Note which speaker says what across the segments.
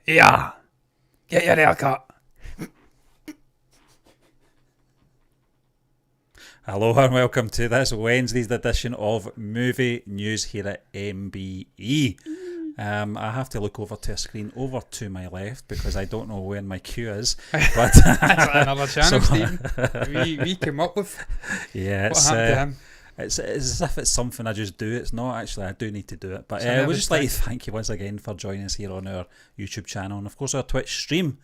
Speaker 1: Yeah, get your haircut. Hello and welcome to this Wednesday's edition of Movie News here at MBE. I have to look over to a screen over to my left because I don't know where my cue is. But
Speaker 2: that's another channel, Stephen. We came up with.
Speaker 1: Yeah,
Speaker 2: what happened to him?
Speaker 1: It's as if it's something I just do. It's not actually. I do need to do it. But we'd just like to thank you once again for joining us here on our YouTube channel and of course our Twitch stream,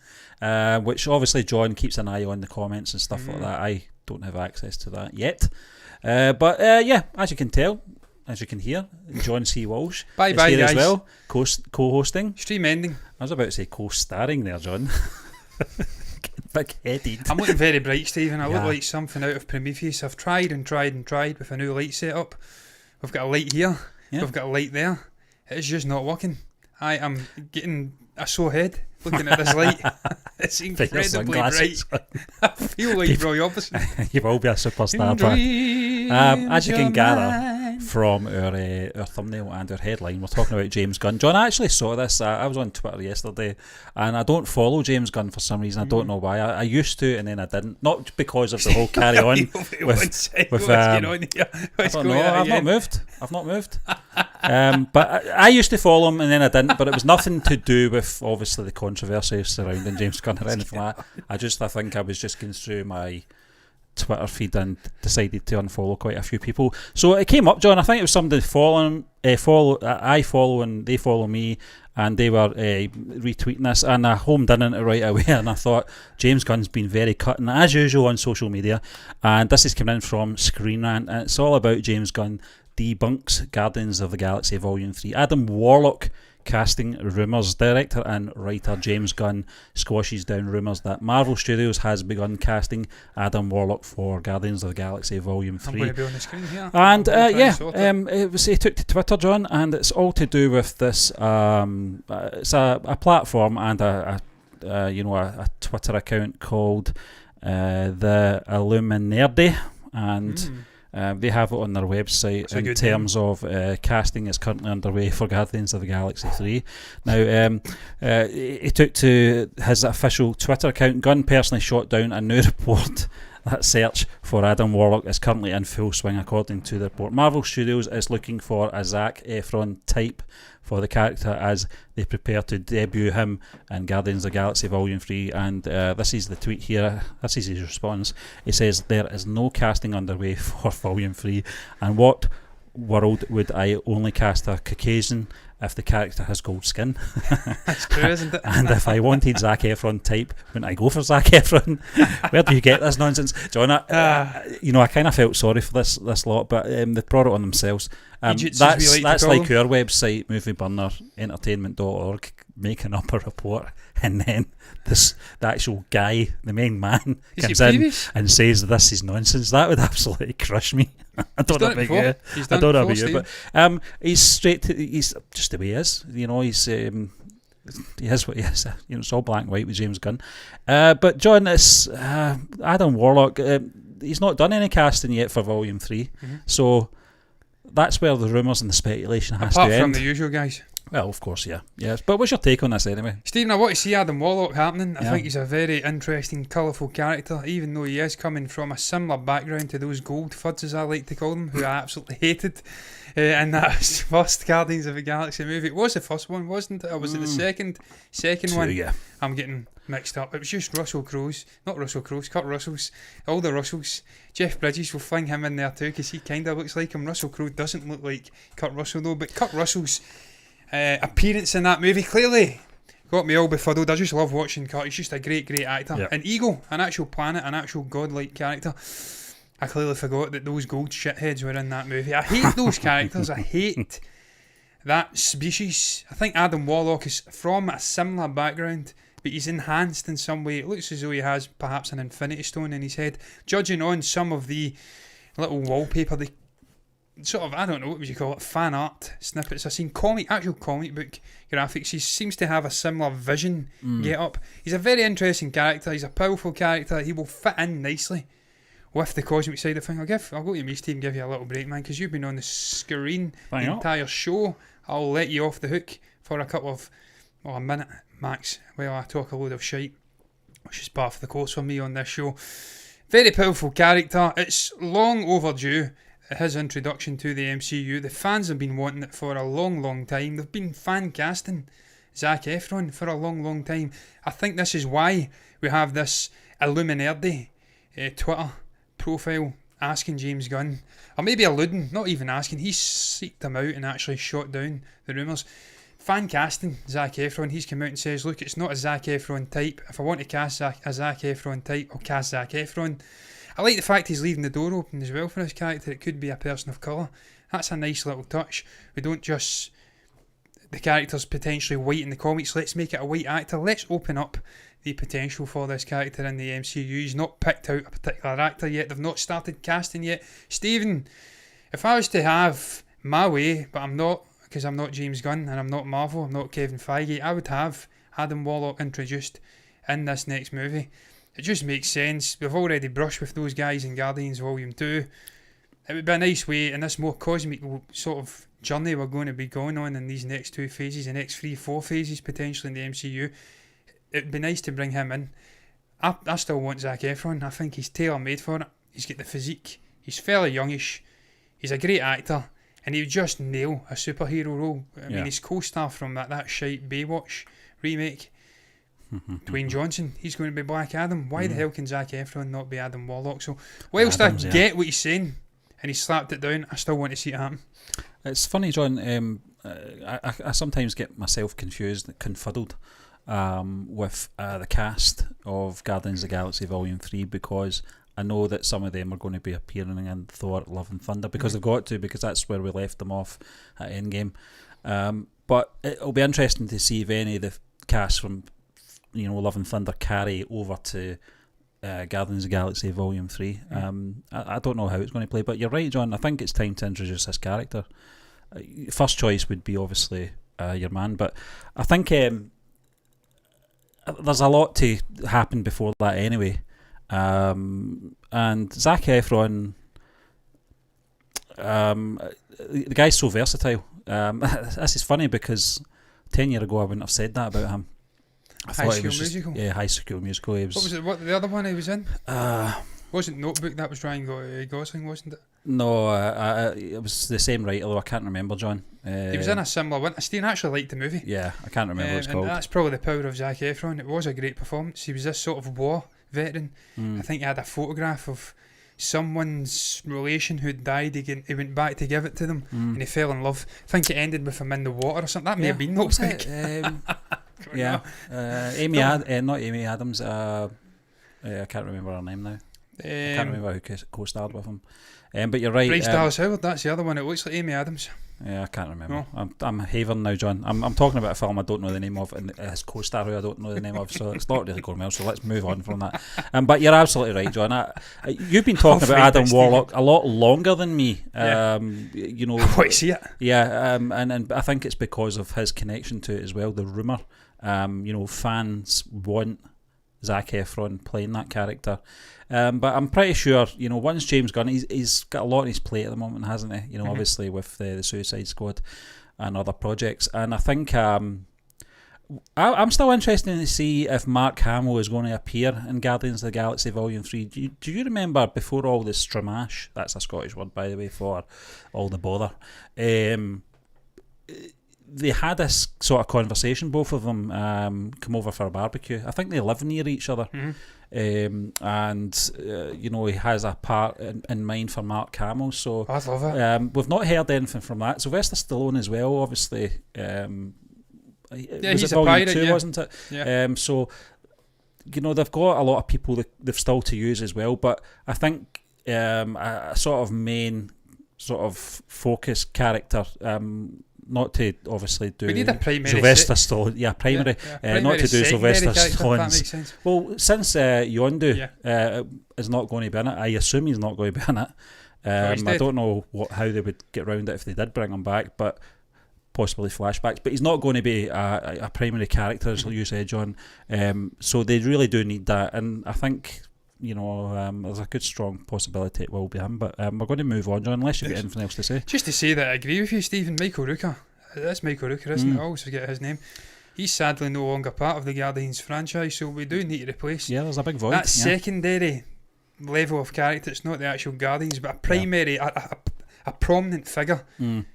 Speaker 1: which obviously John keeps an eye on the comments and stuff like that. I don't have access to that yet. But yeah, as you can tell, as you can hear, John C. Walsh
Speaker 2: bye
Speaker 1: is
Speaker 2: bye
Speaker 1: here
Speaker 2: guys.
Speaker 1: as well, co-hosting.
Speaker 2: Stream ending.
Speaker 1: I was about to say co-starring there, John. Big-headed.
Speaker 2: I'm looking very bright, Stephen. I look like something out of Prometheus. I've tried and tried and tried with a new light setup. We've got a light here. Yeah. We've got a light there. It's just not working. I am getting a sore head looking at this light. It's incredibly bright. I feel like Roy Orbison.
Speaker 1: You will be a superstar. As you can gather from our thumbnail and our headline, we're talking about James Gunn. John, I actually saw this. I was on Twitter yesterday, and I don't follow James Gunn for some reason. I don't know why. I used to, and then I didn't. Not because of the whole carry on. What's going on here? I don't know. I've not moved. But I used to follow him, and then I didn't. But it was nothing to do with obviously the controversy surrounding James Gunn or anything like that. I think I was just going through my Twitter feed and decided to unfollow quite a few people. So it came up, John. I think it was somebody I follow and they follow me, and they were retweeting this, and I homed in it right away, and I thought James Gunn's been very cutting as usual on social media, and this is coming in from Screen Rant, and it's all about James Gunn debunks Guardians of the Galaxy Volume 3. Adam Warlock casting rumours. Director and writer James Gunn squashes down rumours that Marvel Studios has begun casting Adam Warlock for Guardians of the Galaxy Volume 3.
Speaker 2: I'm going to be on the screen here.
Speaker 1: And he took to Twitter, John, and it's all to do with this. It's a platform and a Twitter account called the Illuminati, and they have it on their website in terms of casting is currently underway for Guardians of the Galaxy 3. Now, he took to his official Twitter account. Gunn personally shot down a new report that search for Adam Warlock is currently in full swing, according to the report. Marvel Studios is looking for a Zac Efron type for the character as they prepare to debut him in Guardians of the Galaxy Volume 3, and this is the tweet here, this is his response. He says, "There is no casting underway for Volume 3, and what world would I only cast a Caucasian if the character has gold skin?"
Speaker 2: That's true, isn't it?
Speaker 1: And if I wanted Zac Efron type, wouldn't I go for Zac Efron? Where do you get this nonsense, John? I kind of felt sorry for this lot, but they brought it on themselves. That's like our website, movieburnerentertainment.org, making up a report, and then the actual guy, the main man, comes in and says this is nonsense. That would absolutely crush me. I don't know about you. I don't know about you, but he's straight to, he's just the way he is. He is what he is. It's all black and white with James Gunn. But John, it's Adam Warlock. He's not done any casting yet for Volume 3, so that's where the rumours and the speculation has to end.
Speaker 2: Apart from the usual guys.
Speaker 1: Well, of course, yeah. Yes. But what's your take on this anyway?
Speaker 2: Stephen, I want to see Adam Warlock happening. I think he's a very interesting, colourful character, even though he is coming from a similar background to those gold fuds, as I like to call them, who I absolutely hated in that first Guardians of the Galaxy movie. It was the first one, wasn't it? Or was it the second one?
Speaker 1: Yeah.
Speaker 2: I'm getting mixed up. It was just Kurt Russell's, all the Russells. Jeff Bridges will fling him in there too, because he kind of looks like him. Russell Crowe doesn't look like Kurt Russell though, but Kurt Russell's appearance in that movie clearly got me all befuddled. I just love watching Kurt. He's just a great actor.
Speaker 1: Yep.
Speaker 2: An Eagle, an actual planet, an actual godlike character. I clearly forgot that those gold shitheads were in that movie. I hate those characters. I hate that species. I think Adam Warlock is from a similar background, but he's enhanced in some way. It looks as though he has perhaps an infinity stone in his head. Judging on some of the little wallpaper, the sort of, I don't know, what would you call it, fan art snippets I've seen, actual comic book graphics, he seems to have a similar vision get up. He's a very interesting character. He's a powerful character. He will fit in nicely with the cosmic side of things. I'll go to me, Steve, and give you a little break, man, because you've been on the screen the entire show. I'll let you off the hook for a couple of a minute max while I talk a load of shite, which is part of the course for me on this show. Very powerful character. It's long overdue, his introduction to the MCU. The fans have been wanting it for a long, long time. They've been fan casting Zac Efron for a long, long time. I think this is why we have this Illuminati Twitter profile asking James Gunn, or maybe alluding, not even asking, he seeked him out and actually shot down the rumours. Fan casting Zac Efron. He's come out and says, look, it's not a Zac Efron type. If I want to cast a Zac Efron type, I'll cast Zac Efron. I like the fact he's leaving the door open as well for his character. It could be a person of colour. That's a nice little touch. We don't just, the character's potentially white in the comics, let's make it a white actor. Let's open up the potential for this character in the MCU. He's not picked out a particular actor yet. They've not started casting yet. Stephen, if I was to have my way, but I'm not, because I'm not James Gunn and I'm not Marvel, I'm not Kevin Feige, I would have Adam Warlock introduced in this next movie. It just makes sense. We've already brushed with those guys in Guardians Volume 2. It would be a nice way in this more cosmic sort of journey we're going to be going on in these next 2 phases, the next 3-4 phases potentially in the MCU. It would be nice to bring him in. I still want Zac Efron. I think he's tailor-made for it. He's got the physique. He's fairly youngish. He's a great actor. And he would just nail a superhero role. I mean, his co-star from that shite Baywatch remake, Dwayne Johnson, he's going to be Black Adam. Why the hell can Zac Efron not be Adam Warlock? So, whilst I get what he's saying, and he slapped it down, I still want to see it happen.
Speaker 1: It's funny, John. I sometimes get myself confuddled with the cast of Guardians of the Galaxy Volume 3, because I know that some of them are going to be appearing in Thor Love and Thunder, because they've got to, because that's where we left them off at Endgame. But it'll be interesting to see if any of the cast from Love and Thunder carry over to Guardians of the Galaxy Volume 3. I don't know how it's going to play, but you're right, John. I think it's time to introduce this character. First choice would be obviously your man, but I think there's a lot to happen before that anyway. And Zac Efron, the guy's so versatile. This is funny because 10 years ago I wouldn't have said that about him.
Speaker 2: High School Musical?
Speaker 1: Yeah, High School Musical. What
Speaker 2: was it? What the other one he was in? Wasn't Notebook? That was Ryan Gosling, wasn't it?
Speaker 1: No, it was the same writer, though I can't remember, John.
Speaker 2: He was in a similar one. Stephen actually liked the movie.
Speaker 1: Yeah, I can't remember what it's called.
Speaker 2: And that's probably the power of Zac Efron. It was a great performance. He was this sort of war veteran. I think he had a photograph of someone's relation who'd died. He went back to give it to them, and he fell in love. I think it ended with him in the water or something. That may have been Notebook.
Speaker 1: Yeah, not Amy Adams. I can't remember her name now. I can't remember who co-starred with him. But you're right.
Speaker 2: Bryce Dallas Howard, that's the other one. It looks like Amy Adams.
Speaker 1: Yeah, I can't remember.
Speaker 2: No.
Speaker 1: I'm havering now, John. I'm talking about a film I don't know the name of, and his co-star who I don't know the name of, so it's not really going well, so let's move on from that. But you're absolutely right, John. You've been talking about Adam Warlock a lot longer than me.
Speaker 2: I want to see it.
Speaker 1: Yeah, and I think it's because of his connection to it as well, the rumour. Fans want Zac Efron playing that character. But I'm pretty sure, once James Gunn, he's got a lot on his plate at the moment, hasn't he? Obviously with the Suicide Squad and other projects. And I think I'm still interested to see if Mark Hamill is going to appear in Guardians of the Galaxy Volume 3. Do you remember before all the stramash, that's a Scottish word, by the way, for all the bother, they had this sort of conversation, both of them come over for a barbecue. I think they live near each other. And he has a part in mind for Mark Hamill, so
Speaker 2: I love it.
Speaker 1: We've not heard anything from that. Sylvester Stallone as well, obviously.
Speaker 2: He's a pirate,
Speaker 1: 2, wasn't it?
Speaker 2: Yeah.
Speaker 1: So they've got a lot of people that they've still to use as well, but I think a sort of main sort of focus character, not to obviously do Sylvester Stallone. Yeah, primary. Not to do Sylvester Stallone's. Well, since Yondu is not going to be in it, I assume he's not going to be in it. I don't know how they would get around it if they did bring him back, but possibly flashbacks. But he's not going to be a primary character, as you said, John. So they really do need that, and I think there's a good strong possibility it will be him, but we're going to move on, John, unless you've got anything else to say.
Speaker 2: Just to say that I agree with you, Stephen. Michael Rooker. That's Michael Rooker, isn't it? I always forget his name. He's sadly no longer part of the Guardians franchise, so we do need to replace
Speaker 1: Yeah, there's a big void.
Speaker 2: that secondary level of character. It's not the actual Guardians, but a primary, a prominent figure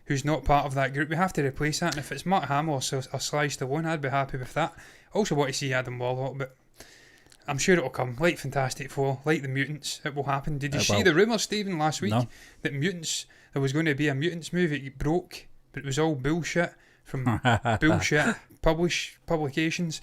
Speaker 2: who's not part of that group. We have to replace that, and if it's Mark Hamill or Sly Stallone, I'd be happy with that. I also want to see Adam Warlock, but I'm sure it'll come. Like Fantastic Four, like the Mutants, it will happen. Did you see the rumour, Stephen, last week that Mutants, there was going to be a Mutants movie? It broke, but it was all bullshit from bullshit publications.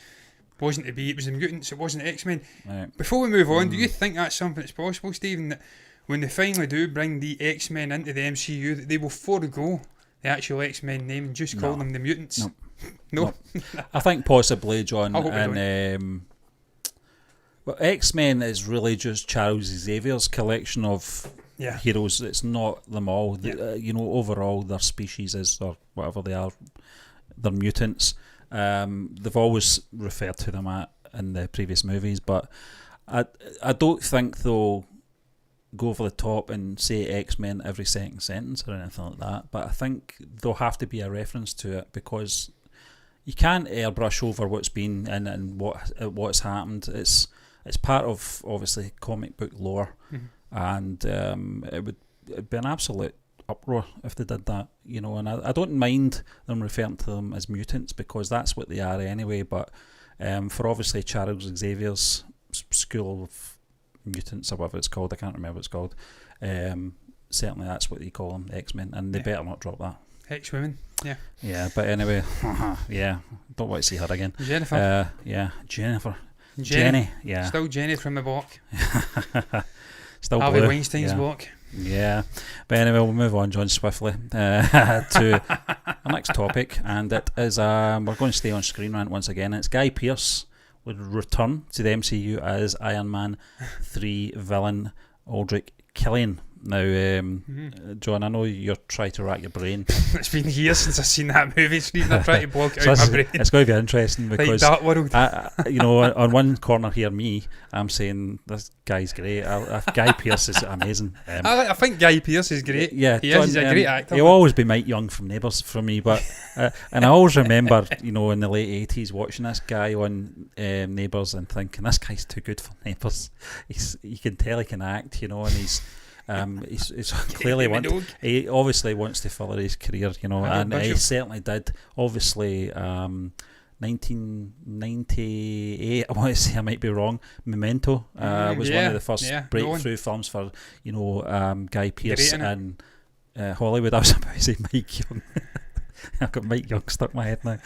Speaker 2: Wasn't to be. It was the Mutants. It wasn't X-Men. Right. Before we move on, do you think that's something that's possible, Stephen, that when they finally do bring the X-Men into the MCU, that they will forego the actual X-Men name and just call them the Mutants? No.
Speaker 1: I think possibly, John. And well, X-Men is really just Charles Xavier's collection of heroes. It's not them all. Overall, their species is, or whatever they are, they're mutants. They've always referred to them in the previous movies, but I don't think they'll go over the top and say X-Men every second sentence or anything like that. But I think there'll have to be a reference to it, because you can't airbrush over what's been and what's happened. It's part of, obviously, comic book lore, and it'd be an absolute uproar if they did that, and I don't mind them referring to them as mutants, because that's what they are anyway, but for obviously Charles Xavier's school of mutants, or whatever it's called, I can't remember what it's called, certainly that's what they call them, X-Men, and they better not drop that.
Speaker 2: X-Women,
Speaker 1: yeah, but anyway, don't want to see her again.
Speaker 2: Jennifer.
Speaker 1: Jennifer.
Speaker 2: Jenny,
Speaker 1: still
Speaker 2: Jenny from the block.
Speaker 1: Still
Speaker 2: Harvey
Speaker 1: blue.
Speaker 2: Weinstein's block.
Speaker 1: Yeah, but anyway, we'll move on, John, swiftly to our next topic, and it is we're going to stay on Screen Rant once again. It's Guy Pearce would return to the MCU as Iron Man 3 villain Aldrich Killian. Now, John, I know you're trying to rack your brain.
Speaker 2: It's been years since I've seen that movie, Stephen. I'm trying to block it out my brain.
Speaker 1: It's going to be interesting, because
Speaker 2: like Dark World.
Speaker 1: on one corner here, I'm saying this guy's great. Guy Pearce is amazing.
Speaker 2: I think Guy Pearce is great.
Speaker 1: Yeah,
Speaker 2: he's a great actor.
Speaker 1: He'll always be Mike Young from Neighbours for me, but and I always remember, in the late 80s, watching this guy on Neighbours and thinking, this guy's too good for Neighbours. You can tell he can act, and he's clearly he obviously wants to further his career, and he certainly did. Obviously, 1998, I want to say, I might be wrong, Memento was one of the first breakthrough films for Guy Pearce and Hollywood. I was about to say Mike Young. I've got Mike Young stuck in my head now.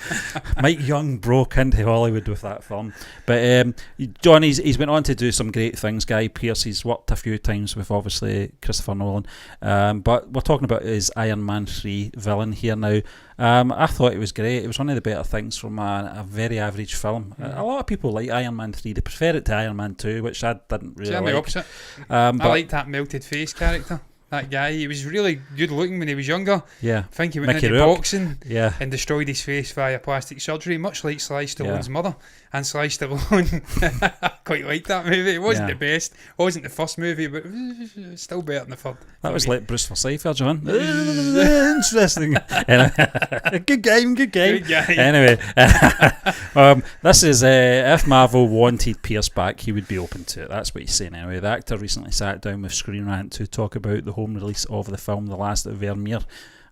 Speaker 1: Mike Young broke into Hollywood with that film. But John, he's went on to do some great things. Guy Pearce, he's worked a few times with, obviously, Christopher Nolan. But we're talking about his Iron Man 3 villain here now. I thought it was great. It was one of the better things from a very average film. A lot of people like Iron Man 3. They prefer it to Iron Man 2, which I didn't really like.
Speaker 2: The opposite. I liked that melted face character. That guy, he was really good looking when he was younger. Yeah. I think he went into boxing and destroyed his face via plastic surgery, much like Sly Stallone's mother. And Sly Stallone, I quite liked that movie. It wasn't the best. It wasn't the first movie, but it was still better than the third.
Speaker 1: That was like Bruce Forsyth, John. Interesting. Good game. Anyway, this is if Marvel wanted Pearce back, he would be open to it. That's what he's saying anyway. The actor recently sat down with Screen Rant to talk about the home release of the film The Last of Vermeer,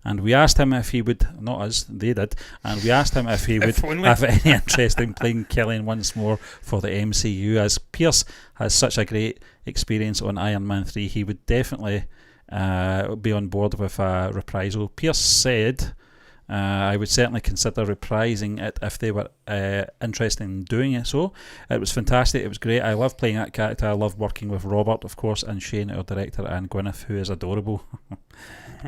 Speaker 1: and we asked him if he would, not us, they did, and we asked him if he would have any interest in playing Killian once more for the MCU. As Pearce has such a great experience on Iron Man 3, he would definitely be on board with a reprisal. Pearce said, I would certainly consider reprising it if they were interested in doing it. So it was fantastic. It was great. I love playing that character. I love working with Robert, of course, and Shane, our director, and Gwyneth, who is adorable. A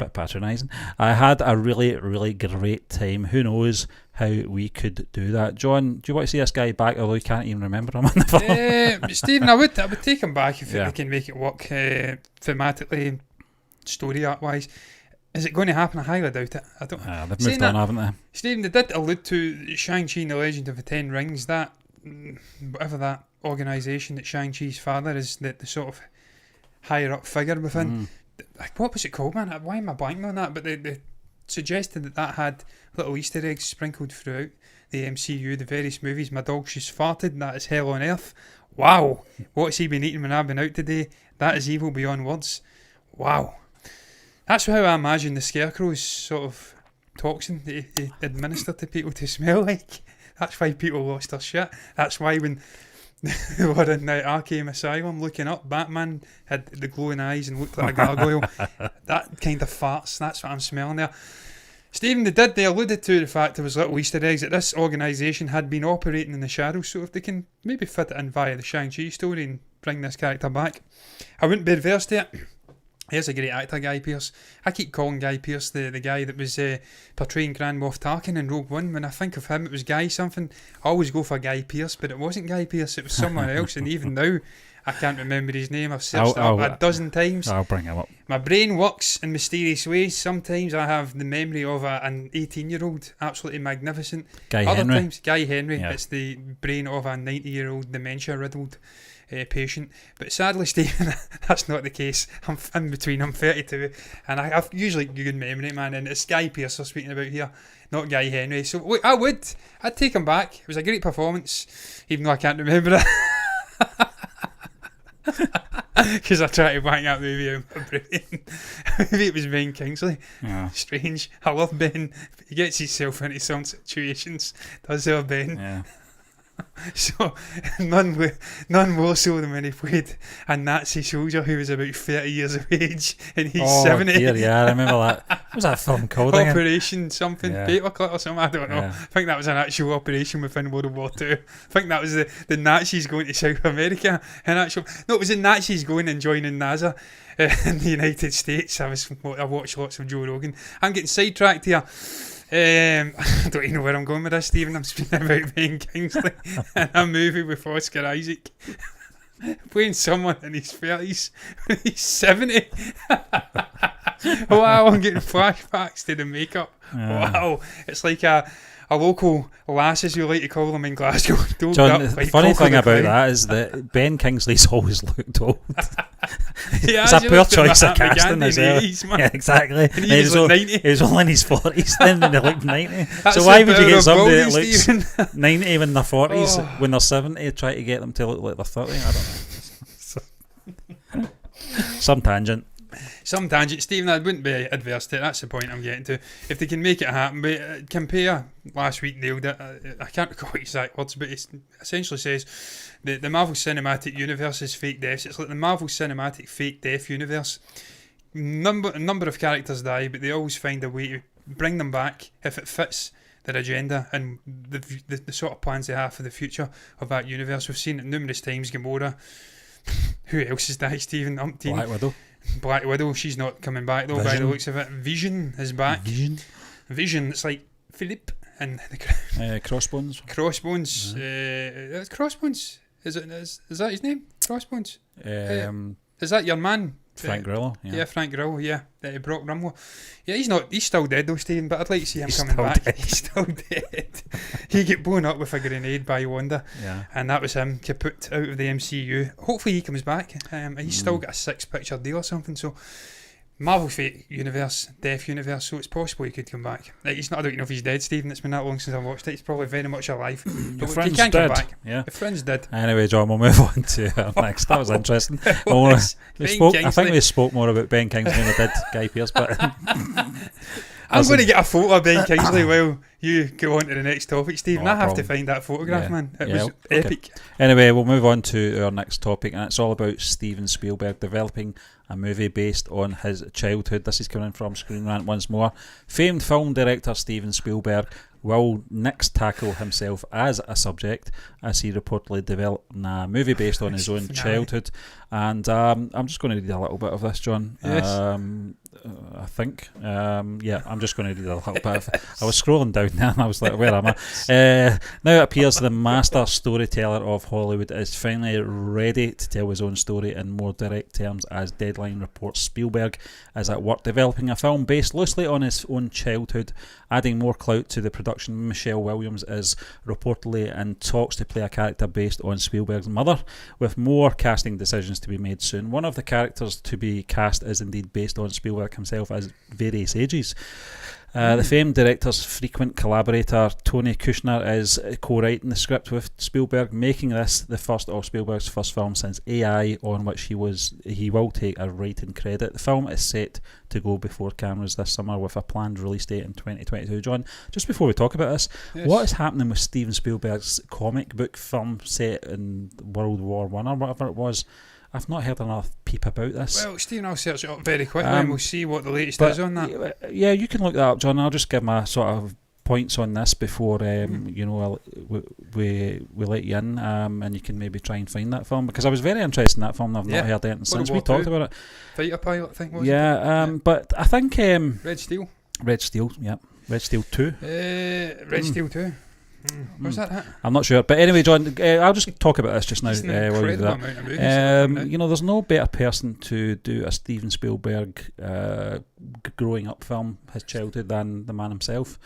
Speaker 1: bit patronising. I had a really, really great time. Who knows how we could do that? John, do you want to see this guy back, although you can't even remember him in the film?
Speaker 2: Stephen, I would take him back if they can make it work thematically, story art wise. Is it going to happen? I highly doubt it. I don't.
Speaker 1: They've moved on, haven't they?
Speaker 2: Stephen, they did allude to Shang-Chi and the Legend of the Ten Rings. That whatever that organisation that Shang-Chi's father is, the sort of higher up figure within. What was it called, man? Why am I blanking on that? But they suggested that had little Easter eggs sprinkled throughout. the MCU, the various movies. My dog's just farted, and that is hell on earth. Wow. What's he been eating when I've been out today? That is evil beyond words. Wow. That's how I imagine the Scarecrow's sort of toxin that he administered to people to smell like. That's why people lost their shit. That's why when they were in the Arkham Asylum looking up, Batman had the glowing eyes and looked like a gargoyle. That kind of farts. That's what I'm smelling there. Stephen, they alluded to the fact there was little Easter eggs that this organisation had been operating in the shadows, so if they can maybe fit it in via the Shang-Chi story and bring this character back, I wouldn't be adverse to it. He's a great actor, Guy Pearce. I keep calling Guy Pearce the guy that was portraying Grand Moff Tarkin in Rogue One. When I think of him, it was Guy something. I always go for Guy Pearce, but it wasn't Guy Pearce, it was someone else, and even now, I can't remember his name. I've searched it up a dozen times.
Speaker 1: I'll bring him up.
Speaker 2: My brain works in mysterious ways. Sometimes I have the memory of an 18-year-old, absolutely magnificent. Other times, Guy Henry. Yeah. It's the brain of a 90-year-old dementia-riddled patient. But sadly, Stephen, that's not the case. I'm in between. I'm 32, and I've usually good memory, man. And it's Guy Pearce we're speaking about here, not Guy Henry. So I'd take him back. It was a great performance, even though I can't remember it. Because I try to bang that movie out of my brain. Maybe it was Ben Kingsley. Yeah. Strange. I love Ben. He gets himself into some situations. Does there, Ben?
Speaker 1: Yeah.
Speaker 2: So none more so than when he played a Nazi soldier who was about 30 years of age and he's 70.
Speaker 1: Dear, yeah, I remember that. What was that film called?
Speaker 2: Operation something, Paperclip or something, I don't know. Yeah. I think that was an actual operation within World War II. I think that was the Nazis going to South America. It was the Nazis going and joining NASA in the United States. I watched lots of Joe Rogan. I'm getting sidetracked here. I don't even know where I'm going with this, Stephen. I'm speaking about Ben Kingsley in a movie with Oscar Isaac playing someone in his 30s when he's 70. Wow, I'm getting flashbacks to the makeup. Wow, it's like a local lass, as you like to call them in Glasgow.
Speaker 1: John, the funny thing about that is that Ben Kingsley's always looked old. It's a poor choice of casting as well. Yeah, exactly. And he was like 90. He was only in his 40s then when he looked 90. So why would you get somebody that looks 90 when they're 40s, when they're 70, try to get them to look like they're 30? I don't know. Some tangent, Stephen. I wouldn't be adverse to it. That's the point I'm getting to. If they can make it happen, but compare last week nailed it. I can't recall exact words, but it essentially says the Marvel Cinematic Universe is fake deaths. It's like the Marvel Cinematic fake death universe. A number of characters die, but they always find a way to bring them back if it fits their agenda and the sort of plans they have for the future of that universe. We've seen it numerous times. Gamora. Who else has died, Stephen? Black Widow, she's not coming back though. By the looks of it. Vision is back. Vision. It's like Philip and the Crossbones.
Speaker 2: Crossbones. Crossbones. Is that his name? Crossbones. Is that your man?
Speaker 1: Frank Grillo.
Speaker 2: Yeah, Frank Grillo. Yeah, Brock Rumlow. Yeah, he's still dead though, Stephen. But I'd like to see him coming back. Dead. He's still dead. He get blown up with a grenade by Wanda. Yeah, and that was him kaput out of the MCU. Hopefully he comes back. He's still got a 6-picture deal or something. So Marvel Fate Universe, Death Universe. So it's possible he could come back. He's not. I don't even know if he's dead, Stephen. It's been that long since I watched it. He's probably very much alive. But he can come back. Yeah, the friend's dead.
Speaker 1: Anyway, John, we'll move on to next. That was interesting. I think we spoke more about Ben Kingsley than we did Guy Pearce, but
Speaker 2: I'm going to get a photo of Ben Kingsley while you go on to the next topic, Stephen. I have to find that photograph, man. It was epic.
Speaker 1: Anyway, we'll move on to our next topic, and it's all about Steven Spielberg developing a movie based on his childhood. This is coming from Screen Rant once more. Famed film director Steven Spielberg will next tackle himself as a subject as he reportedly developed a movie based on his own childhood. And I'm just going to read a little bit of this, John. Yes. I think. I'm just going to read a little bit of it. I was scrolling down there and I was like, where am I? Now it appears the master storyteller of Hollywood is finally ready to tell his own story in more direct terms, as Deadline reports Spielberg is at work developing a film based loosely on his own childhood, adding more clout to the production. Michelle Williams is reportedly in talks to play a character based on Spielberg's mother, with more casting decisions to be made soon. One of the characters to be cast is indeed based on Spielberg's Spielberg himself as various ages. The famed director's frequent collaborator Tony Kushner is co-writing the script with Spielberg, making this the first of Spielberg's first film since AI, on which he will take a writing credit. The film is set to go before cameras this summer with a planned release date in 2022. John, just before we talk about this, yes, what is happening with Steven Spielberg's comic book film set in World War One or whatever it was? I've not heard enough peep about this.
Speaker 2: Well, Stephen, I'll search it up very quickly and we'll see what the latest is on that.
Speaker 1: Yeah, you can look that up, John. I'll just give my sort of points on this before we let you in, and you can maybe try and find that film, because I was very interested in that film and I've not heard anything since we talked about it.
Speaker 2: Fighter pilot, I think, was
Speaker 1: it? But I think...
Speaker 2: Red Steel,
Speaker 1: yeah. Red Steel 2.
Speaker 2: Red Steel 2. Was that?
Speaker 1: I'm not sure, but anyway, John, I'll just talk about this just now. There's no better person to do a Steven Spielberg growing up film, his childhood, than the man himself.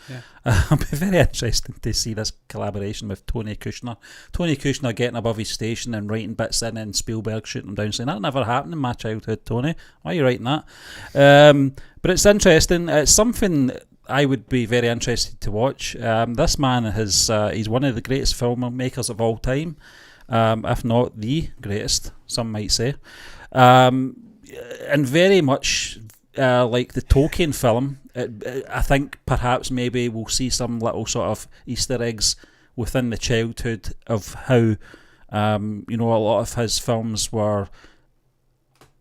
Speaker 1: I'll be very interested to see this collaboration with Tony Kushner. Tony Kushner getting above his station and writing bits in, and Spielberg shooting them down, saying that never happened in my childhood, Tony. Why are you writing that? But it's interesting. It's something I would be very interested to watch. This man he's one of the greatest filmmakers of all time, if not the greatest, some might say, and very much like the Tolkien film. I think perhaps maybe we'll see some little sort of Easter eggs within the childhood of how a lot of his films were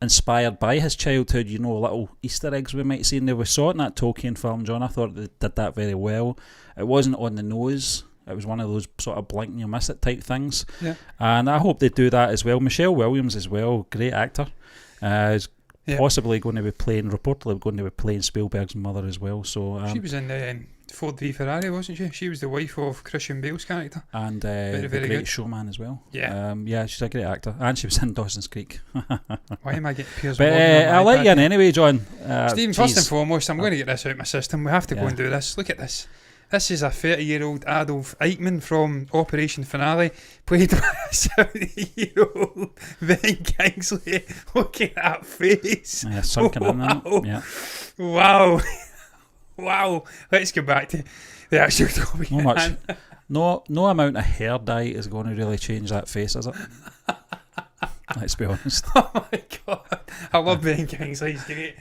Speaker 1: inspired by his childhood, little Easter eggs we might see in there. We saw it in that Tolkien film, John. I thought they did that very well. It wasn't on the nose. It was one of those sort of blink and you miss it type things. Yeah. And I hope they do that as well. Michelle Williams as well, great actor. Is reportedly going to be playing Spielberg's mother as well. So she
Speaker 2: was in the Ford v Ferrari, wasn't she? She was the wife of Christian Bale's character.
Speaker 1: And
Speaker 2: very,
Speaker 1: the
Speaker 2: very
Speaker 1: Great
Speaker 2: good
Speaker 1: Showman as well.
Speaker 2: Yeah.
Speaker 1: She's a great actor. And she was in Dawson's Creek.
Speaker 2: Why am I getting Piers
Speaker 1: But I'll let you in anyway, John.
Speaker 2: Stephen, first and foremost, I'm going to get this out of my system. We have to go and do this. Look at this. This is a 30-year-old Adolf Eichmann from Operation Finale, played by a 70-year-old Ben Kingsley. Look at that face.
Speaker 1: Yeah, sunken in there. Yeah.
Speaker 2: Wow. Wow. Let's go back to the actual Toby.
Speaker 1: Not much. No amount of hair dye is going to really change that face, is it? Let's be honest.
Speaker 2: Oh my God. I love Ben Kingsley. He's great.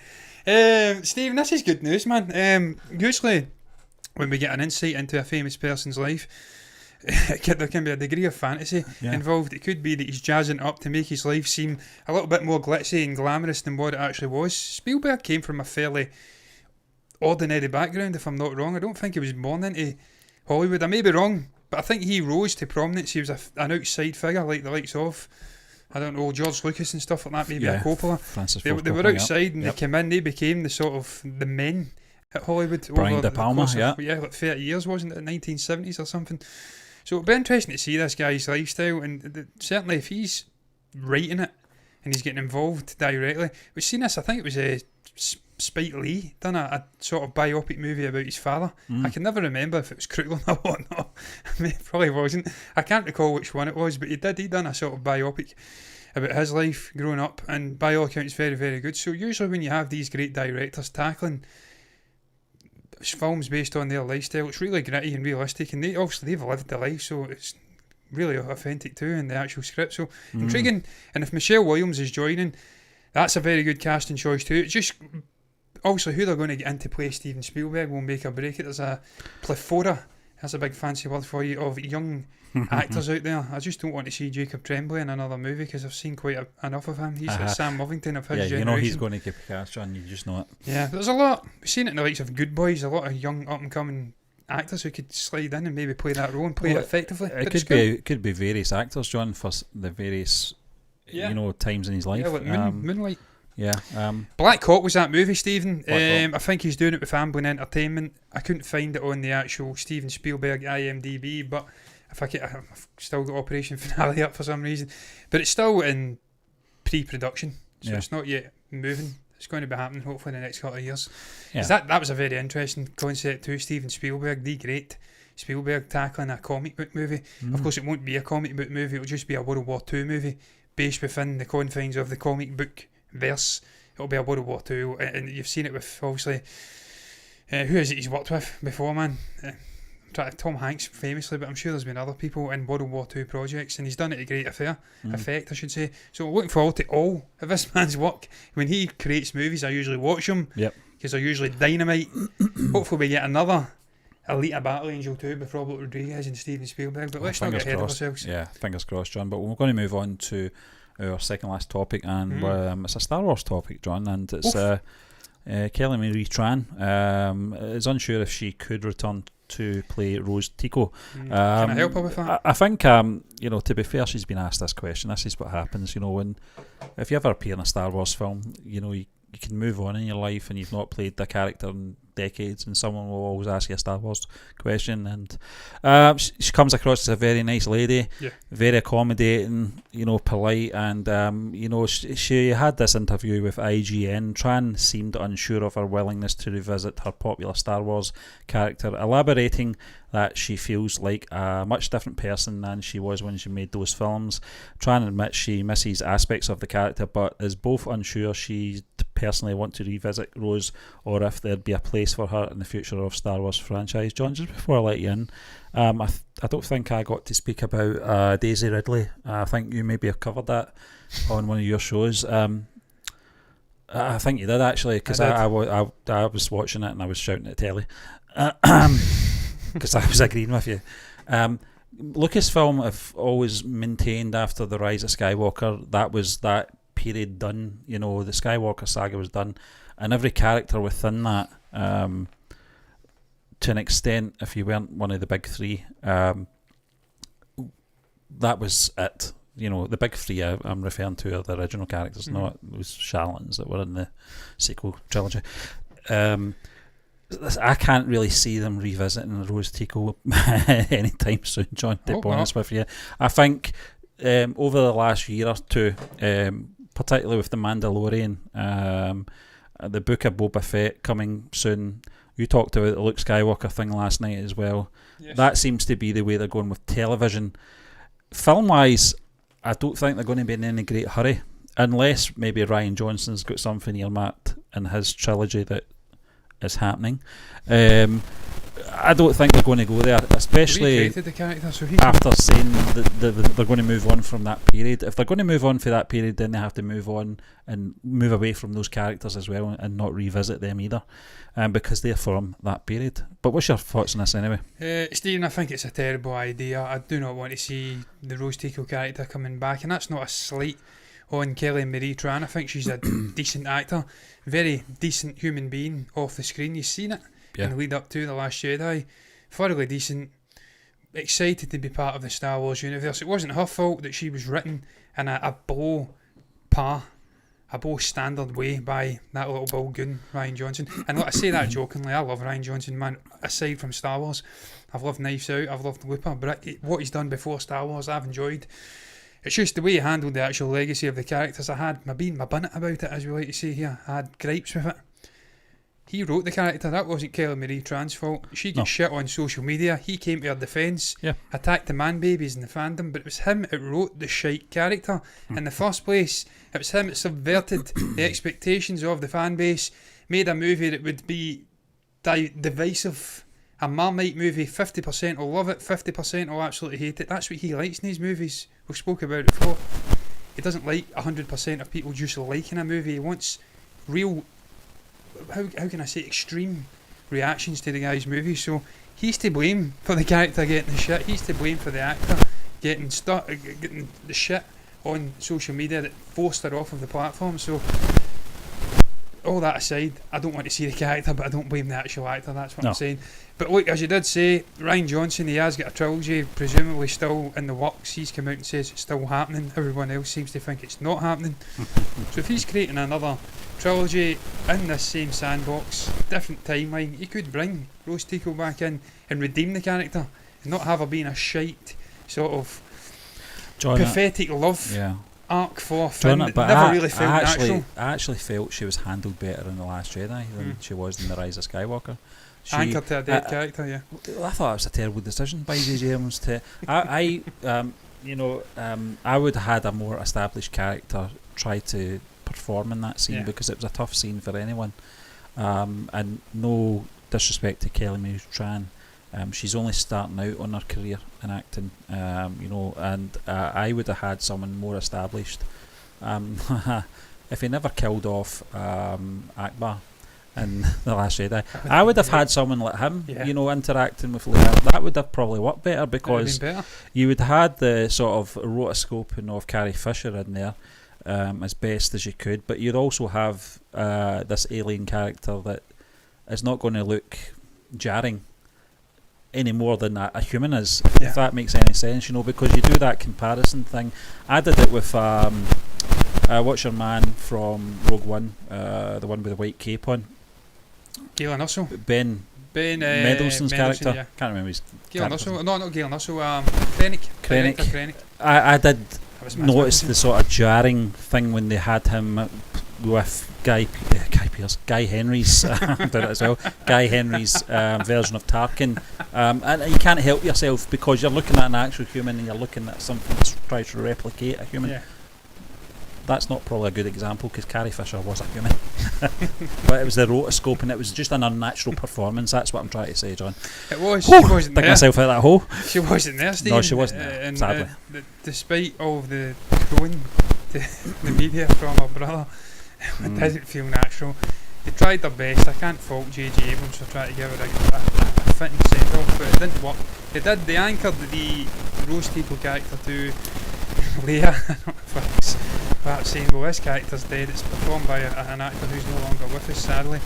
Speaker 2: Stephen, this is good news, man. Usually when we get an insight into a famous person's life, there can be a degree of fantasy involved. It could be that he's jazzing up to make his life seem a little bit more glitzy and glamorous than what it actually was. Spielberg came from a fairly ordinary background, if I'm not wrong. I don't think he was born into Hollywood. I may be wrong, but I think he rose to prominence. He was an outside figure, like the likes of, I don't know, George Lucas and stuff like that, maybe a Coppola. They were outside and they came in, they became the sort of the men at Hollywood.
Speaker 1: Brian De Palma,
Speaker 2: like 30 years, wasn't it, 1970s or something. So it'll be interesting to see this guy's lifestyle, and certainly if he's writing it and he's getting involved directly. We've seen this, I think it was Spike Lee done a sort of biopic movie about his father. I can never remember if it was Crooklyn or whatnot. I mean, it probably wasn't. I can't recall which one it was, but he done a sort of biopic about his life growing up, and by all accounts very, very good. So usually when you have these great directors tackling films based on their lifestyle, it's really gritty and realistic, and they've lived the life, so it's really authentic too in the actual script. So intriguing. And if Michelle Williams is joining, that's a very good casting choice too. It's just obviously who they're going to get into play Steven Spielberg will make or break it. There's a plethora, that's a big fancy word for you, of young actors out there. I just don't want to see Jacob Tremblay in another movie, because I've seen quite enough of him. He's like Sam Worthington of his generation.
Speaker 1: He's going to keep a cast on, you just know it.
Speaker 2: Yeah, there's a lot. We've seen it in the likes of Good Boys, a lot of young up and coming actors who could slide in and maybe play that role and play it effectively.
Speaker 1: It could be various actors, John, for the various times in his life.
Speaker 2: Yeah, like Moonlight.
Speaker 1: Yeah.
Speaker 2: Black Hawk was that movie, Stephen. I think he's doing it with Amblin Entertainment. I couldn't find it on the actual Steven Spielberg IMDb, but I've still got Operation Finale up for some reason. But it's still in pre-production, so it's not yet moving. It's going to be happening hopefully in the next couple of years. Yeah. That was a very interesting concept too. Steven Spielberg, the great Spielberg, tackling a comic book movie. Of course, it won't be a comic book movie. It'll just be a World War II movie based within the confines of the comic book verse it'll be a World War II, and you've seen it with, obviously, who is it he's worked with before, man? Tom Hanks famously, but I'm sure there's been other people in World War II projects, and he's done it to great effect, I should say. So looking forward to all of this man's work. When he creates movies, I usually watch them, because they're usually dynamite. Hopefully we get another Alita Battle Angel 2 with Robert Rodriguez and Steven Spielberg, but let's not get ahead of ourselves.
Speaker 1: Yeah, fingers crossed, John. But we're going to move on to our second last topic, and it's a Star Wars topic, John, and it's Kelly Marie Tran is unsure if she could return to play Rose Tico.
Speaker 2: Can I help her with that?
Speaker 1: I think, to be fair, she's been asked this question. This is what happens, if you ever appear in a Star Wars film, you can move on in your life and you've not played the character in decades, and someone will always ask you a Star Wars question, and she comes across as a very nice lady, very accommodating, polite, and she had this interview with IGN. Tran seemed unsure of her willingness to revisit her popular Star Wars character, elaborating that she feels like a much different person than she was when she made those films. Tran admits she misses aspects of the character, but is both unsure she personally want to revisit Rose, or if there'd be a place for her in the future of Star Wars franchise. John, just before I let you in, I don't think I got to speak about Daisy Ridley. I think you maybe have covered that on one of your shows. I think you did, actually, because I was watching it and I was shouting at the telly because I was agreeing with you. Lucasfilm have always maintained after the Rise of Skywalker that period done. The Skywalker saga was done, and every character within that, to an extent, if you weren't one of the big three, that was it. The big three I'm referring to are the original characters, not those charlatans that were in the sequel trilogy. I can't really see them revisiting Rose Tico anytime soon, John, to be honest with you. I think over the last year or two, particularly with The Mandalorian, the book of Boba Fett coming soon. You talked about the Luke Skywalker thing last night as well. Yes. That seems to be the way they're going with television. Film-wise, I don't think they're going to be in any great hurry, unless maybe Rian Johnson's got something earmarked in his trilogy that is happening. I don't think they're going to go there, especially after saying that they're going to move on from that period. If they're going to move on for that period, then they have to move on and move away from those characters as well, and not revisit them either, because they're from that period. But what's your thoughts on this anyway?
Speaker 2: Stephen, I think it's a terrible idea. I do not want to see the Rose Tico character coming back, and that's not a slight on Kelly Marie Tran. I think she's a decent actor, very decent human being off the screen. You've seen it in the lead up to The Last Jedi. Thoroughly decent, excited to be part of the Star Wars universe. It wasn't her fault that she was written in a below standard way by that little bull Gunn, Rian Johnson. And I say that jokingly, I love Rian Johnson, man. Aside from Star Wars, I've loved Knives Out, I've loved Looper, but what he's done before Star Wars I've enjoyed. It's just the way he handled the actual legacy of the characters. I had my bunnet about it, as we like to say here. I had gripes with it. He wrote the character. That wasn't Kelly Marie Tran's fault. She gets shit on social media. He came to her defence, attacked the man babies in the fandom, but it was him that wrote the shite character in the first place. It was him that subverted the expectations of the fan base, made a movie that would be divisive. A Marmite movie, 50% will love it, 50% will absolutely hate it. That's what he likes in his movies. We've spoke about it before. He doesn't like 100% of people just liking a movie. He wants real, how can I say, extreme reactions to the guy's movies. So he's to blame for the character getting the shit. He's to blame for the actor getting the shit on social media that forced her off of the platform. So all that aside, I don't want to see the character, but I don't blame the actual actor. That's what I'm saying. But look, as you did say, Rian Johnson, he has got a trilogy presumably still in the works. He's come out and says it's still happening. Everyone else seems to think it's not happening. So if he's creating another trilogy in this same sandbox, different timeline, he could bring Rose Tico back in and redeem the character and not have her being a shite sort of pathetic love arc for Finn. But never really felt natural.
Speaker 1: I actually felt she was handled better in The Last Jedi than she was in The Rise of Skywalker.
Speaker 2: Anchored to a dead character,
Speaker 1: I thought it was a terrible decision by J.J. Abrams to. I would have had a more established character try to performing that scene because it was a tough scene for anyone. And no disrespect to Killian Tran, she's only starting out on her career in acting, and I would have had someone more established. If he never killed off Akbar in The Last Jedi, I would have had someone like him, interacting with Leia. That would have probably worked better because you would have had the sort of rotoscoping of Carrie Fisher in there as best as you could, but you'd also have this alien character that is not going to look jarring any more than a human is, if that makes any sense, because you do that comparison thing. I did it with what's your man from Rogue One, the one with the white cape on,
Speaker 2: Galen Russell.
Speaker 1: Ben Mendelsohn's character.
Speaker 2: Yeah.
Speaker 1: Can't remember his
Speaker 2: Galen Russell. No, not Galen Russell. Krennic. I
Speaker 1: did notice the sort of jarring thing when they had him with Guy Henry's did it as well. Guy Henry's version of Tarkin, and you can't help yourself because you're looking at an actual human and you're looking at something that tries to replicate a human.
Speaker 2: Yeah.
Speaker 1: That's not probably a good example because Carrie Fisher was a human, but it was the rotoscope and it was just an unnatural performance. That's what I'm trying to say, John.
Speaker 2: It was. She wasn't there.
Speaker 1: Dig myself out of that hole.
Speaker 2: She wasn't there, Steve.
Speaker 1: No, she wasn't there, sadly.
Speaker 2: Despite all of the crowing to the media from her brother, it didn't feel natural. They tried their best. I can't fault J.J. Abrams for trying to give her a fitting send-off, but it didn't work. They anchored the Rose Tico character to Leia. Perhaps saying, well, this character's dead. It's performed by an actor who's no longer with us, sadly.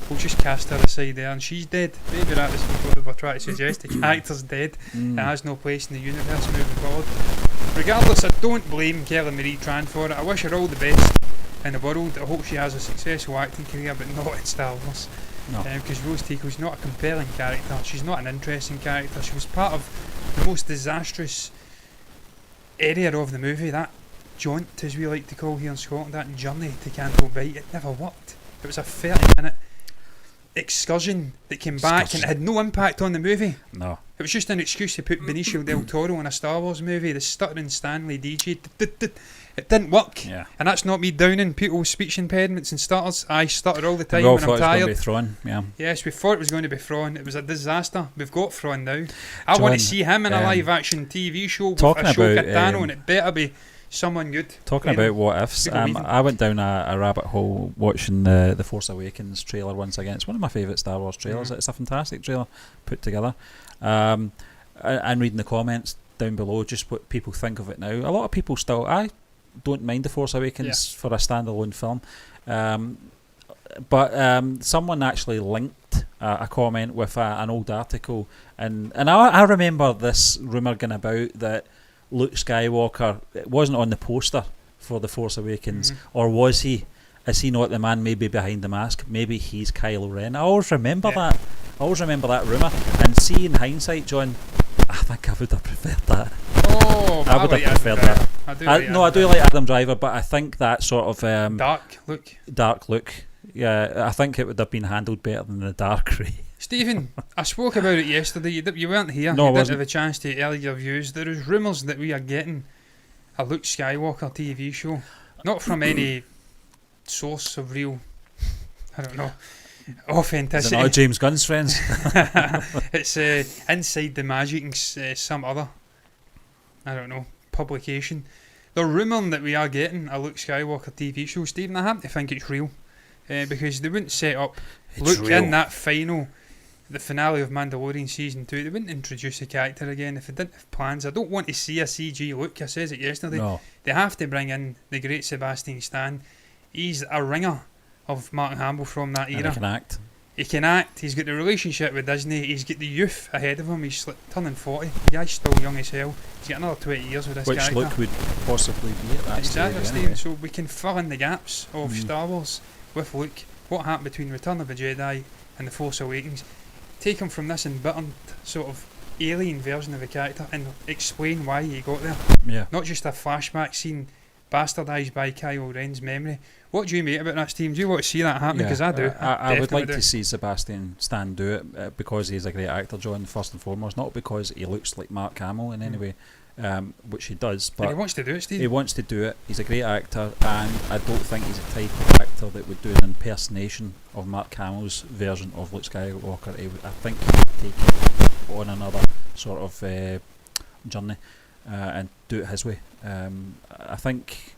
Speaker 2: We'll just cast her aside there, and she's dead. Maybe that is what they were trying to suggest. The character's dead. It has no place in the universe moving forward. Regardless, I don't blame Kelly Marie Tran for it. I wish her all the best in the world. I hope she has a successful acting career, but not in Star Wars.
Speaker 1: No.
Speaker 2: Because Rose Tico's not a compelling character. She's not an interesting character. She was part of the most disastrous area of the movie, that jaunt, as we like to call here in Scotland, that journey to Canto Bight. It never worked. It was a 30-minute excursion that came back and it had no impact on the movie.
Speaker 1: No.
Speaker 2: It was just an excuse to put Benicio del Toro in a Star Wars movie. The stuttering Stanley DJ. It didn't work.
Speaker 1: Yeah.
Speaker 2: And that's not me downing people's speech impediments and stutters. I stutter all the time
Speaker 1: we all
Speaker 2: when
Speaker 1: thought
Speaker 2: I'm tired.
Speaker 1: it was going to be Thrawn, yeah.
Speaker 2: Yes, we thought it was going to be Thrawn. It was a disaster. We've got Thrawn now. I want to see him in a live action TV show with Ashoka Tano, and it better be someone good.
Speaker 1: Talking about what ifs, I went down a rabbit hole watching the Force Awakens trailer once again. It's one of my favourite Star Wars trailers. It's a fantastic trailer put together. And reading the comments down below, just what people think of it now. A lot of people still, I don't mind the Force Awakens for a standalone film. But someone actually linked a comment with an old article, and I remember this rumour going about that Luke Skywalker wasn't on the poster for The Force Awakens, or was he? Is he not the man maybe behind the mask? Maybe he's Kylo Ren. I always remember that. I always remember that rumour. And see, in hindsight, John, I think I would have preferred that.
Speaker 2: Oh,
Speaker 1: I would have preferred that. I do like Adam Driver, but I think that sort of dark look. Yeah, I think it would have been handled better than the dark Rey.
Speaker 2: Stephen, I spoke about it yesterday. You weren't here.
Speaker 1: No,
Speaker 2: you didn't have a chance to air your views. There is rumours that we are getting a Luke Skywalker TV show, not from any source of real, I don't know, authenticity.
Speaker 1: Is it not James Gunn's friends?
Speaker 2: It's Inside the Magic and some other, I don't know, publication. They're rumouring that we are getting a Luke Skywalker TV show. Stephen, I happen to think it's real, because they wouldn't set up Luke in that the finale of Mandalorian Season 2. They wouldn't introduce the character again if they didn't have plans. I don't want to see a CG Luke. I says it yesterday.
Speaker 1: No.
Speaker 2: They have to bring in the great Sebastian Stan. He's a ringer of Mark Hamill from that era.
Speaker 1: And he can act.
Speaker 2: He can act. He's got the relationship with Disney. He's got the youth ahead of him. He's turning 40. The guy's still young as hell. He's got another 20 years with this character.
Speaker 1: Which Luke would possibly be at that
Speaker 2: exactly,
Speaker 1: stage.
Speaker 2: Steve. So we can fill in the gaps of Star Wars with Luke. What happened between Return of the Jedi and The Force Awakens? Take him from this embittered sort of alien version of the character and explain why he got there.
Speaker 1: Yeah.
Speaker 2: Not just a flashback scene bastardised by Kylo Ren's memory. What do you make about that, Steve? Do you want to see that happen? Because I do.
Speaker 1: I would like to see Sebastian Stan do it because he's a great actor, John, first and foremost. Not because he looks like Mark Hamill in any way. which he does. But
Speaker 2: and he wants to do it, Steve.
Speaker 1: he wants to do it. He's a great actor, and I don't think he's a type of actor that would do an impersonation of Mark Hamill's version of Luke Skywalker. I think he would take it on another sort of journey and do it his way. I think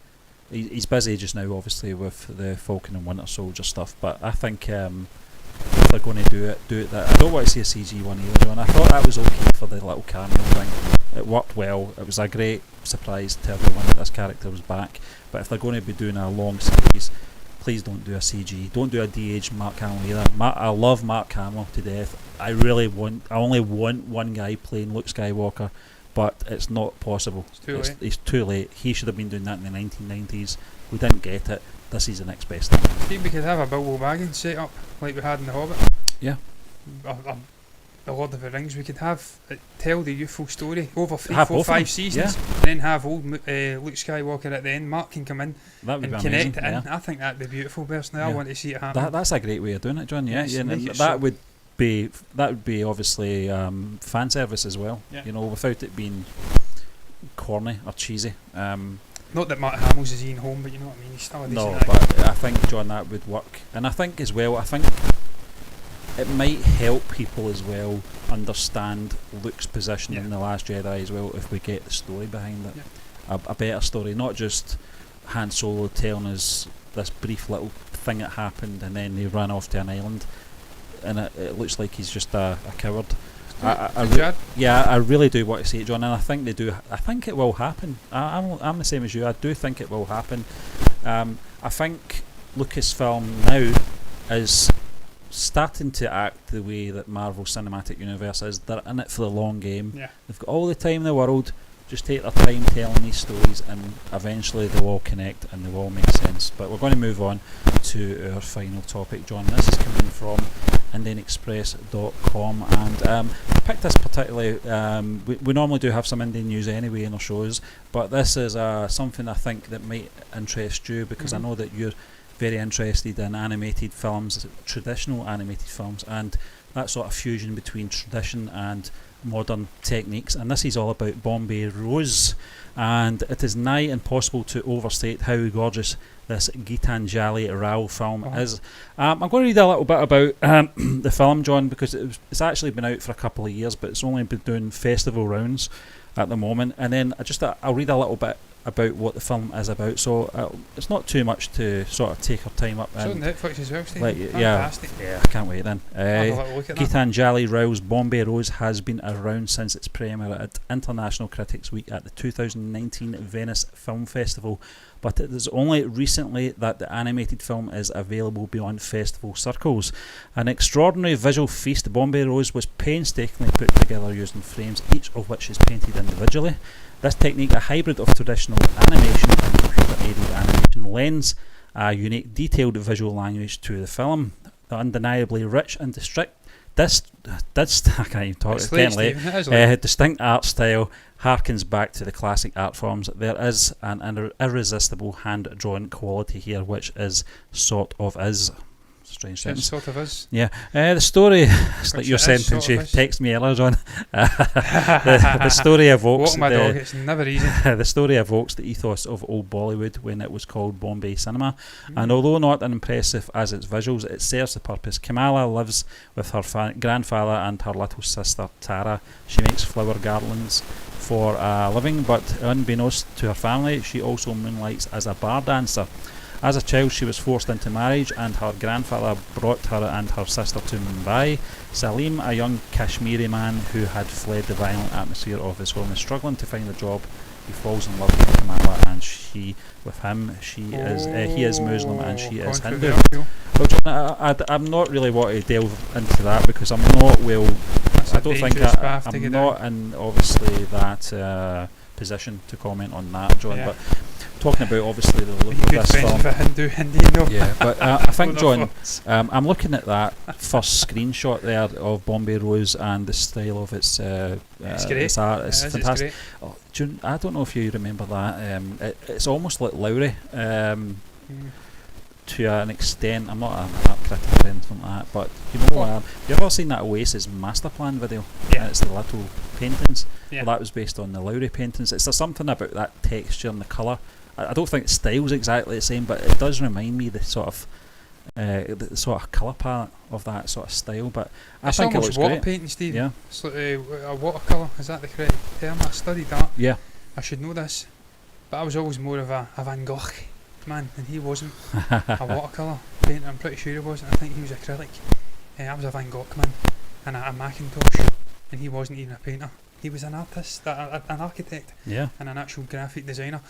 Speaker 1: he's busy just now, obviously, with the Falcon and Winter Soldier stuff, but I think if they're going to do it that I don't want to see a CG one either, John. I thought that was okay for the little cameo thing. It worked well. It was a great surprise to everyone that this character was back, but if they're going to be doing a long series, please don't do a CG. Don't do a de-aged Mark Hamill either. I love Mark Hamill to death. I only want one guy playing Luke Skywalker, but it's not possible. It's too late. He should have been doing that in the 1990s. We didn't get it. This is the next best thing.
Speaker 2: I think we could have a Bilbo Baggins set up like we had in The Hobbit.
Speaker 1: Yeah.
Speaker 2: The Lord of the Rings. We could have tell the youthful story over 3,
Speaker 1: Have
Speaker 2: 4,
Speaker 1: both of
Speaker 2: 5
Speaker 1: them,
Speaker 2: seasons, and then have old Luke Skywalker at the end. Mark can come in
Speaker 1: That would
Speaker 2: and
Speaker 1: be
Speaker 2: connect
Speaker 1: amazing.
Speaker 2: it in. I think that'd be beautiful, personally. I want to see it happen.
Speaker 1: That's a great way of doing it, John. Yeah,
Speaker 2: Yes,
Speaker 1: yeah,
Speaker 2: make
Speaker 1: and
Speaker 2: it
Speaker 1: that
Speaker 2: so.
Speaker 1: would be obviously fan service as well.
Speaker 2: Yeah.
Speaker 1: You know, without it being corny or cheesy.
Speaker 2: Not that Mark Hamill's is Ian Holm, but you know what I mean. He's still a decent
Speaker 1: No,
Speaker 2: actor.
Speaker 1: but I think, John, that would work, and I think as well. I think it might help people as well understand Luke's position in The Last Jedi as well if we get the story behind it.
Speaker 2: Yeah.
Speaker 1: A better story, not just Han Solo telling us this brief little thing that happened and then they ran off to an island and it looks like he's just a coward. I really do want to see it, John, and I think they do. I think it will happen. I'm the same as you. I do think it will happen. I think Lucasfilm now is starting to act the way that Marvel Cinematic Universe is. They're in it for the long game.
Speaker 2: Yeah.
Speaker 1: They've got all the time in the world. Just take their time telling these stories, and eventually they'll all connect and they'll all make sense. But we're going to move on to our final topic, John. This is coming from IndianExpress.com, and I picked this particularly. We normally do have some Indian news anyway in our shows, but this is something I think that might interest you, because I know that you're very interested in animated films, traditional animated films, and that sort of fusion between tradition and modern techniques. And this is all about Bombay Rose, and it is nigh impossible to overstate how gorgeous this Gitanjali Rao film is. I'm going to read a little bit about the film, John, because it's actually been out for a couple of years, but it's only been doing festival rounds at the moment. And then I'll read a little bit about what the film is about, so it's not too much to sort of take our time up.
Speaker 2: It's on Netflix as well, Steve.
Speaker 1: Fantastic. Yeah, I can't wait then.
Speaker 2: Have a little look at that.
Speaker 1: Gitanjali Rao's Bombay Rose has been around since its premiere at International Critics Week at the 2019 Venice Film Festival, but it is only recently that the animated film is available beyond festival circles. An extraordinary visual feast, Bombay Rose was painstakingly put together using frames, each of which is painted individually. This technique, a hybrid of traditional animation and computer-aided animation, lends a unique, detailed visual language to the film. The undeniably rich and distinct art style harkens back to the classic art forms. There is an irresistible hand-drawn quality here, which is sort of is. Strange sentence.
Speaker 2: Sort of is.
Speaker 1: Yeah. The story, it's like your sentence, you text me earlier, John. The story evokes
Speaker 2: walk my dog, it's never easy.
Speaker 1: The story evokes the ethos of old Bollywood when it was called Bombay Cinema, and although not as impressive as its visuals, it serves the purpose. Kamala lives with her grandfather and her little sister Tara. She makes flower garlands for a living, but unbeknownst to her family, she also moonlights as a bar dancer. As a child, she was forced into marriage, and her grandfather brought her and her sister to Mumbai. Salim, a young Kashmiri man who had fled the violent atmosphere of his home, is struggling to find a job. He falls in love with Kamala, and he is Muslim and she is Hindu. Well, John, I'm not really wanting to delve into that because I'm not I'm not in obviously that position to comment on that, John. But talking about obviously the look of this film. Yeah, but I think, John, I'm looking at that first screenshot there of Bombay Rose and the style of its art. It's fantastic. I don't know if you remember that. It's almost like Lowry. to an extent. I'm not an art critic or anything like that, but you know, you ever seen that Oasis master plan video?
Speaker 2: Yeah.
Speaker 1: And it's the little paintings.
Speaker 2: Yeah.
Speaker 1: Well, that was based on the Lowry paintings. It's there's something about that texture and the colour. I don't think the style's exactly the same, but it does remind me the sort of colour palette of that sort of style. But I think it looks
Speaker 2: water
Speaker 1: great.
Speaker 2: painting, Steve.
Speaker 1: Yeah.
Speaker 2: It's like a watercolour. Is that the correct term? I studied that.
Speaker 1: Yeah.
Speaker 2: I should know this. But I was always more of a Van Gogh man, and he wasn't a watercolour painter. I'm pretty sure he wasn't. I think he was acrylic. I was a Van Gogh man and a Macintosh, and he wasn't even a painter. He was an artist, an architect,
Speaker 1: Yeah.
Speaker 2: and an actual graphic designer.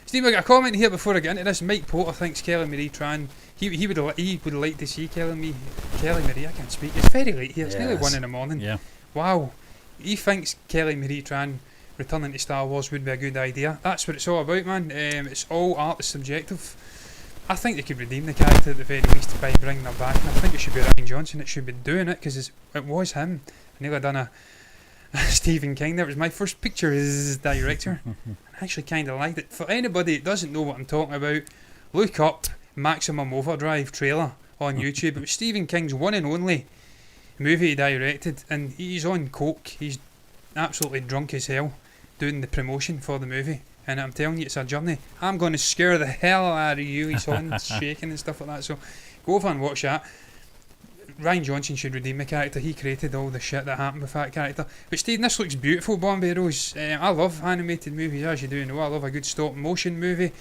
Speaker 2: Steve, I got a comment here before I get into this. Mike Potter thinks Kelly Marie Tran. He would like to see Kelly Marie. I can't speak. It's very late here. It's nearly 1 a.m.
Speaker 1: Yeah.
Speaker 2: Wow. He thinks Kelly Marie Tran returning to Star Wars would be a good idea. That's what it's all about, man. It's all art is subjective. I think they could redeem the character at the very least by bringing her back. And I think it should be Rian Johnson that should be doing it, because it was him. I nearly done a Stephen King. That was my first picture as director. I actually kind of liked it. For anybody that doesn't know what I'm talking about, look up Maximum Overdrive trailer on YouTube. It was Stephen King's one and only movie he directed, and he's on coke. He's absolutely drunk as hell doing the promotion for the movie, and I'm telling you, it's a journey. I'm going to scare the hell out of you. He's on shaking and stuff like that, so go over and watch that. Rian Johnson should redeem the character. He created all the shit that happened with that character. But Steve, this looks beautiful, Bombay Rose. I love animated movies, as you do know. I love a good stop motion movie.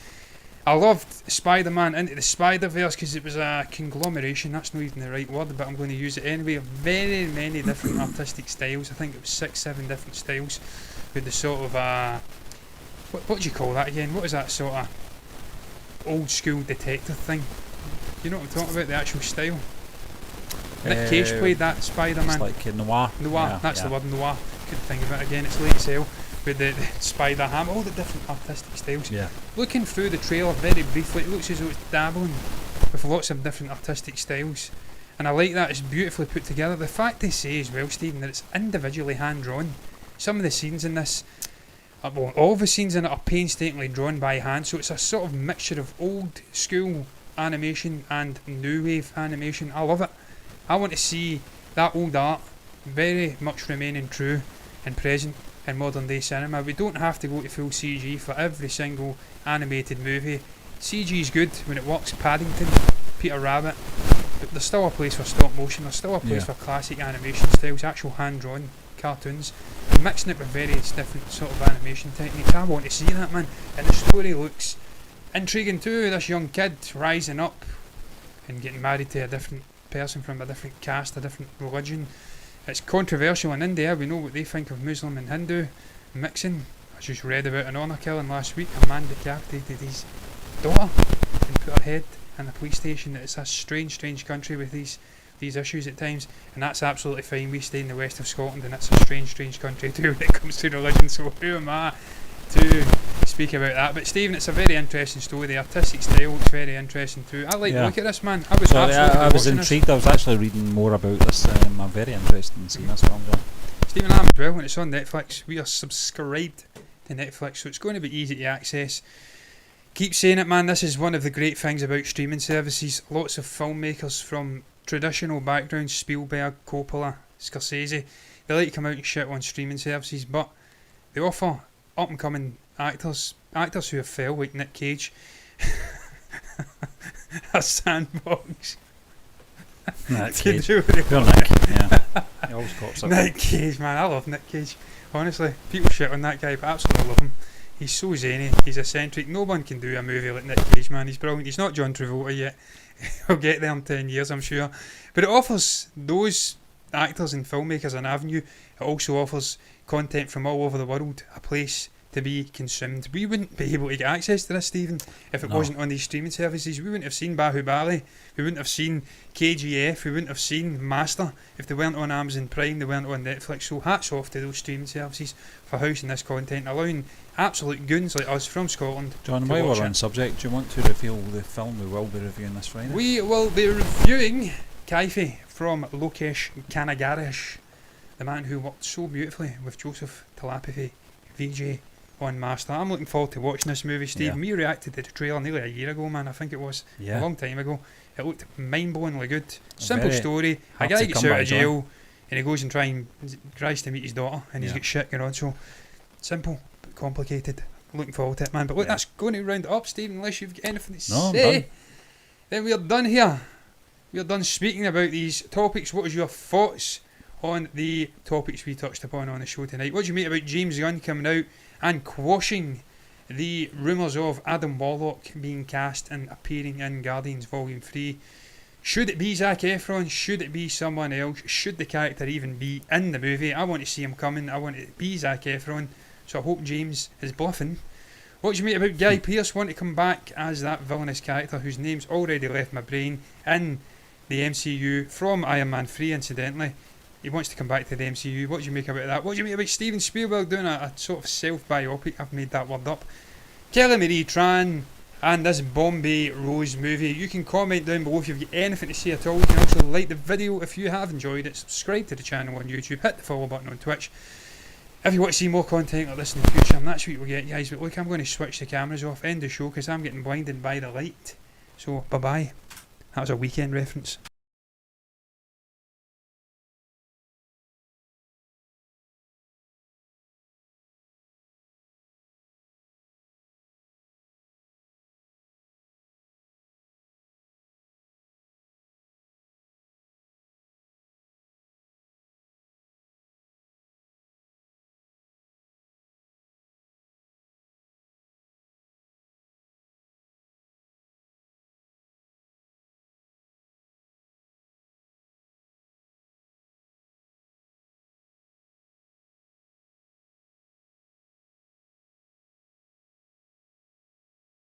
Speaker 2: I loved Spider-Man Into the Spider-Verse because it was a conglomeration. That's not even the right word, but I'm going to use it anyway. Of very many different artistic styles. I think it was 6-7 different styles with the sort of what do you call that again? What is that sort of old school detective thing? You know what I'm talking about? The actual style. Nick Cage played that Spider-Man.
Speaker 1: It's like noir.
Speaker 2: Noir, that's the word, noir. Couldn't think of it again. It's late as hell. With the Spider-Ham, all the different artistic styles.
Speaker 1: Yeah.
Speaker 2: Looking through the trailer very briefly, it looks as though it's dabbling with lots of different artistic styles. And I like that, it's beautifully put together. The fact they say as well, Stephen, that it's individually hand-drawn. Some of the scenes in this, well, all the scenes in it are painstakingly drawn by hand, so it's a sort of mixture of old school animation and new wave animation. I love it. I want to see that old art very much remaining true and present in modern day cinema. We don't have to go to full CG for every single animated movie. CG is good when it works. Paddington, Peter Rabbit, but there's still a place for stop motion. There's still a place for classic animation styles, actual hand-drawn cartoons, and mixing it with various different sort of animation techniques. I want to see that, man. And the story looks intriguing too. This young kid rising up and getting married to a different person from a different caste, a different religion. It's controversial in India. We know what they think of Muslim and Hindu mixing. I just read about an honour killing last week. A man decapitated his daughter and put her head in a police station. It's a strange country with these issues at times, and that's absolutely fine. We stay in the west of Scotland, and it's a strange country too when it comes to religion. So who am I to speak about that? But Stephen, it's a very interesting story. The artistic style looks very interesting too. I like to look at this, man. I was
Speaker 1: intrigued. I was actually reading more about this. I'm very interested in seeing this film.
Speaker 2: Stephen, I'm as well. When it's on Netflix, we are subscribed to Netflix, so it's going to be easy to access. Keep saying it, man. This is one of the great things about streaming services. Lots of filmmakers from traditional backgrounds, Spielberg, Coppola, Scorsese, they like to come out and shit on streaming services, but they offer up and coming actors who have failed, like Nick Cage, a sandbox.
Speaker 1: Nick Cage. He always cops up.
Speaker 2: Nick Cage, man, I love Nick Cage. Honestly, people shit on that guy, but I absolutely love him. He's so zany, he's eccentric. No one can do a movie like Nick Cage, man. He's brilliant. He's not John Travolta yet. He'll get there in 10 years, I'm sure. But it offers those actors and filmmakers an avenue. It also offers content from all over the world, a place to be consumed. We wouldn't be able to get access to this, Stephen, if it wasn't on these streaming services. We wouldn't have seen Bahubali, we wouldn't have seen KGF, we wouldn't have seen Master if they weren't on Amazon Prime, they weren't on Netflix. So hats off to those streaming services for housing this content, allowing absolute goons like us from Scotland.
Speaker 1: John, while we're on subject, do you want to reveal the film we will be reviewing this Friday?
Speaker 2: We will be reviewing Kaifi from Lokesh Kanagarish, the man who worked so beautifully with Joseph Telepathy, VJ, on master. I'm looking forward to watching this movie, Steve.
Speaker 1: Yeah.
Speaker 2: We reacted to the trailer nearly a year ago, man. I think it was a long time ago. It looked mind-blowingly good. Simple story. A guy gets out of jail and he goes and tries to meet his daughter, and he's got shit going on. So simple but complicated. Looking forward to it, man. But look, that's going to round it up, Steve. Unless you've got anything to say, then we are done here. We are done speaking about these topics. What was your thoughts on the topics we touched upon on the show tonight? What do you make about James Gunn coming out and quashing the rumours of Adam Warlock being cast and appearing in Guardians Volume 3? Should it be Zac Efron? Should it be someone else? Should the character even be in the movie? I want to see him coming. I want it to be Zac Efron. So I hope James is bluffing. What do you make about Guy Pearce wanting to come back as that villainous character whose name's already left my brain in the MCU from Iron Man 3, incidentally? He wants to come back to the MCU. What do you make about that? What do you make about Steven Spielberg doing a sort of self-biopic? I've made that word up. Kelly Marie Tran and this Bombay Rose movie. You can comment down below if you've got anything to say at all. You can also like the video if you have enjoyed it. Subscribe to the channel on YouTube. Hit the follow button on Twitch if you want to see more content like this in the future. And that's what you'll get, guys. But look, I'm going to switch the cameras off, end the show, because I'm getting blinded by the light. So, bye-bye. That was a Weekend reference.